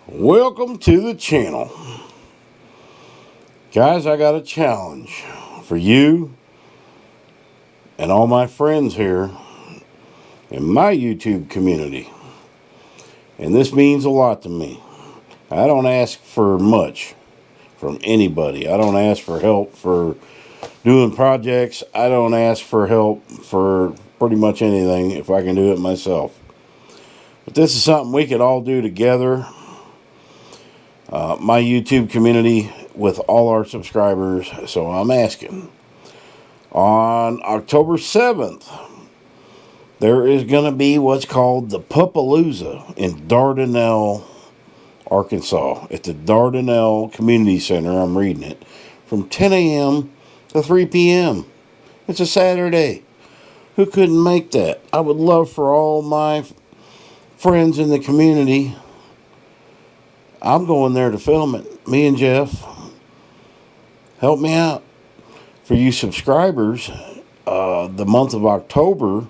Welcome to the channel. Guys, I got a challenge for you and all my friends here in my YouTube community. And this means a lot to me. I don't ask for much from anybody. I don't ask for help for doing projects. I don't ask for help for pretty much anything if I can do it myself. But this is something we could all do together. My YouTube community with all our subscribers. So I'm asking, on October 7th, there is going to be what's called the Pupalooza in Dardanelle, Arkansas, at the Dardanelle Community Center. I'm reading it, from 10 a.m. to 3 p.m. It's a Saturday. Who couldn't make that? I would love for all my friends in the community. I'm going there to film it. Me and Jeff. Help me out. For you subscribers, the month of October,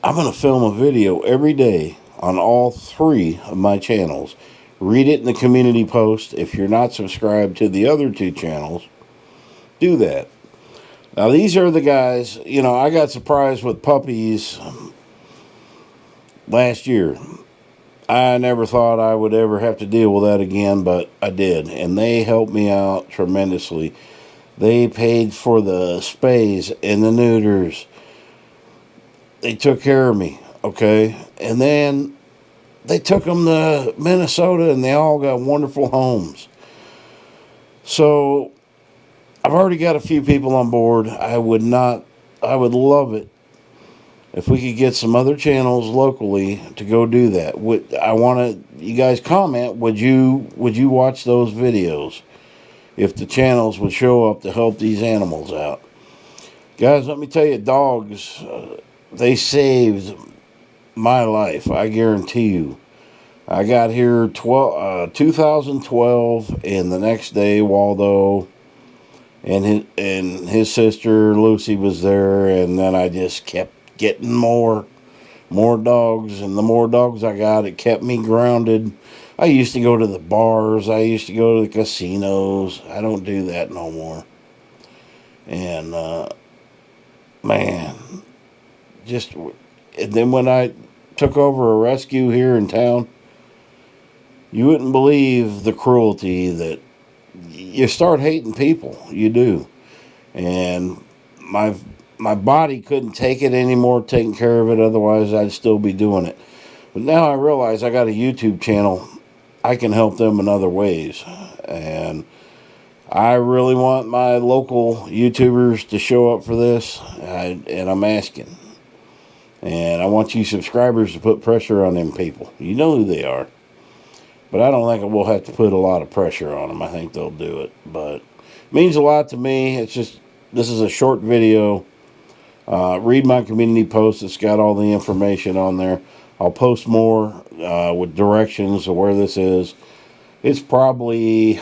I'm going to film a video every day on all three of my channels. Read it in the community post. If you're not subscribed to the other two channels, do that. Now, these are the guys, I got surprised with puppies last year. I never thought I would ever have to deal with that again, but I did. And they helped me out tremendously. They paid for the spays and the neuters. They took care of me, okay? And then they took them to Minnesota, and they all got wonderful homes. So I've already got a few people on board. I would love it if we could get some other channels locally to go do that. You guys comment, would you watch those videos if the channels would show up to help these animals out? Guys, let me tell you, dogs, they saved my life, I guarantee you. I got here 2012, and the next day Waldo and his sister Lucy was there, and then I just kept getting more dogs, and the more dogs I got, it kept me grounded. I used to go to the bars, I used to go to the casinos. I don't do that no more. And man, and then when I took over a rescue here in town, you wouldn't believe the cruelty that you start hating people. You do. And my body couldn't take it anymore, taking care of it. Otherwise, I'd still be doing it. But now I realize I got a YouTube channel. I can help them in other ways. And I really want my local YouTubers to show up for this. And I'm asking. And I want you subscribers to put pressure on them people. You know who they are. But I don't think we'll have to put a lot of pressure on them. I think they'll do it. But it means a lot to me. This is a short video. Read my community post. It's got all the information on there. I'll post more with directions of where this is. It's probably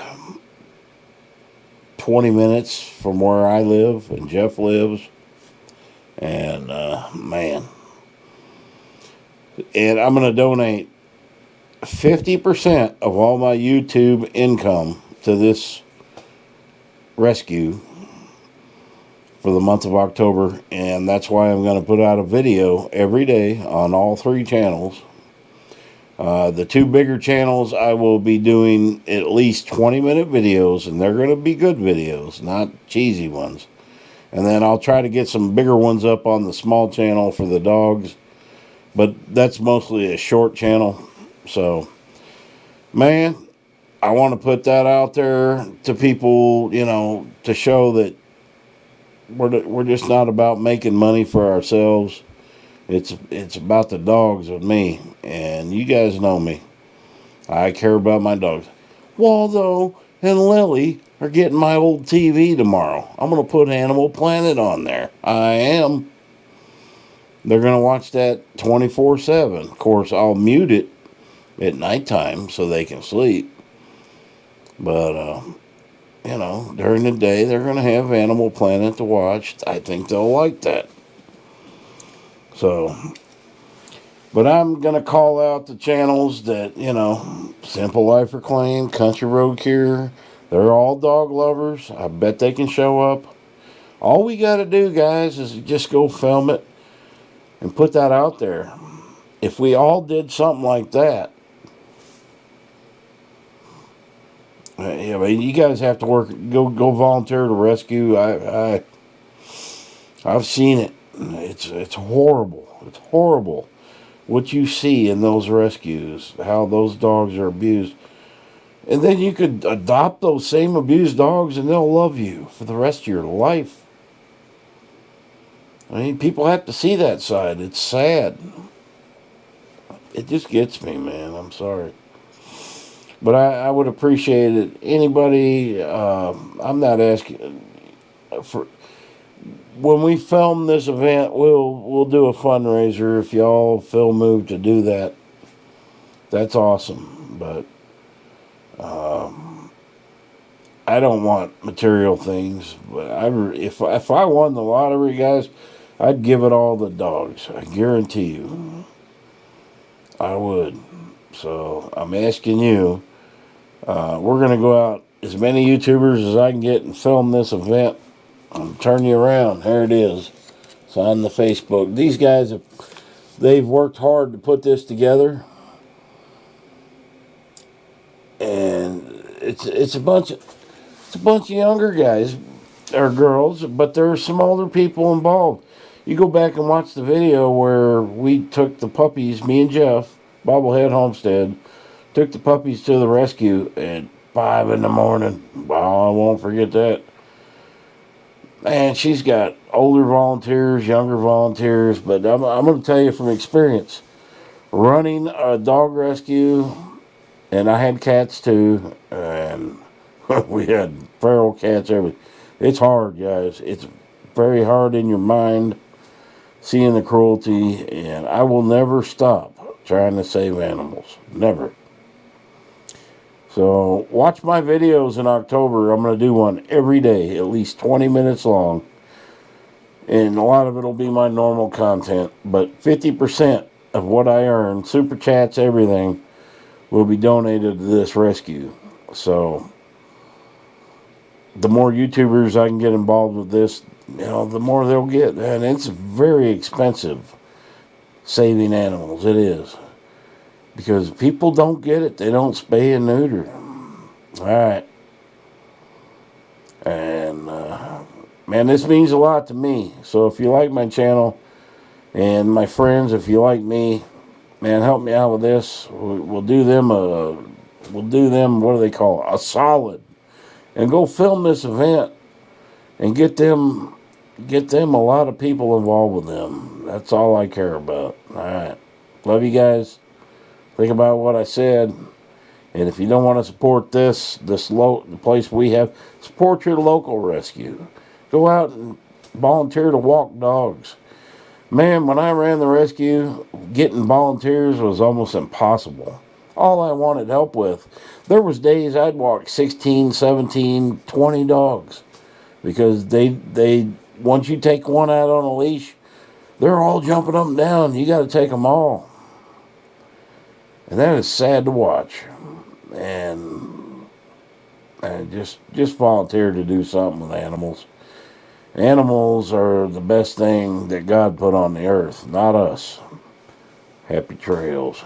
20 minutes from where I live and Jeff lives. And, man. And I'm going to donate 50% of all my YouTube income to this rescue for the month of October, and that's why I'm going to put out a video every day on all three channels. The two bigger channels, I will be doing at least 20-minute videos, and they're going to be good videos, not cheesy ones. And then I'll try to get some bigger ones up on the small channel for the dogs, but that's mostly a short channel. So, man, I want to put that out there to people, to show that we're just not about making money for ourselves. It's about the dogs with me, and you guys know me. I care about my dogs. Waldo and Lily are getting my old TV tomorrow. I'm going to put Animal Planet on there. I am. They're going to watch that 24/7. Of course, I'll mute it at nighttime so they can sleep. But, during the day, they're going to have Animal Planet to watch. I think they'll like that. So, but I'm going to call out the channels that, Simple Life Reclaimed, Country Road Cure. They're all dog lovers. I bet they can show up. All we got to do, guys, is just go film it and put that out there. If we all did something like that, yeah, but you guys have to go volunteer to rescue. I've seen it. It's horrible. It's horrible what you see in those rescues, how those dogs are abused. And then you could adopt those same abused dogs and they'll love you for the rest of your life. I mean, people have to see that side. It's sad. It just gets me, man. I'm sorry. But I would appreciate it. Anybody, I'm not asking for. When we film this event, we'll do a fundraiser. If y'all feel moved to do that, that's awesome. But I don't want material things. But if I won the lottery, guys, I'd give it all to dogs. I guarantee you, I would. So I'm asking you. We're gonna go out as many YouTubers as I can get and film this event. I'm turning you around. Here it is. It's on the Facebook. These guys they've worked hard to put this together, and it's a bunch of younger guys or girls, but there's some older people involved. You go back and watch the video where we took the puppies, me and Jeff, Bobblehead Homestead, took the puppies to the rescue at 5 in the morning. Wow, I won't forget that. And she's got older volunteers, younger volunteers, but I'm going to tell you from experience, running a dog rescue, and I had cats too, and we had feral cats, everything. It's hard, guys. It's very hard in your mind, seeing the cruelty, and I will never stop trying to save animals. Never. So watch my videos in October. I'm going to do one every day, at least 20 minutes long. And a lot of it will be my normal content. But 50% of what I earn, super chats, everything, will be donated to this rescue. So the more YouTubers I can get involved with this, the more they'll get. And it's very expensive saving animals. It is. Because people don't get it. They don't spay and neuter. All right. And, man, this means a lot to me. So if you like my channel and my friends, if you like me, man, help me out with this. We'll do them what do they call it? A solid. And go film this event and get them a lot of people involved with them. That's all I care about. All right. Love you guys. Think about what I said. And if you don't want to support the place we have, support your local rescue. Go out and volunteer to walk dogs. Man, when I ran the rescue, getting volunteers was almost impossible. All I wanted help with. There was days I'd walk 16, 17, 20 dogs. Because they once you take one out on a leash, they're all jumping up and down. You got to take them all. And that is sad to watch. And just volunteer to do something with animals. Animals are the best thing that God put on the earth, not us. Happy trails.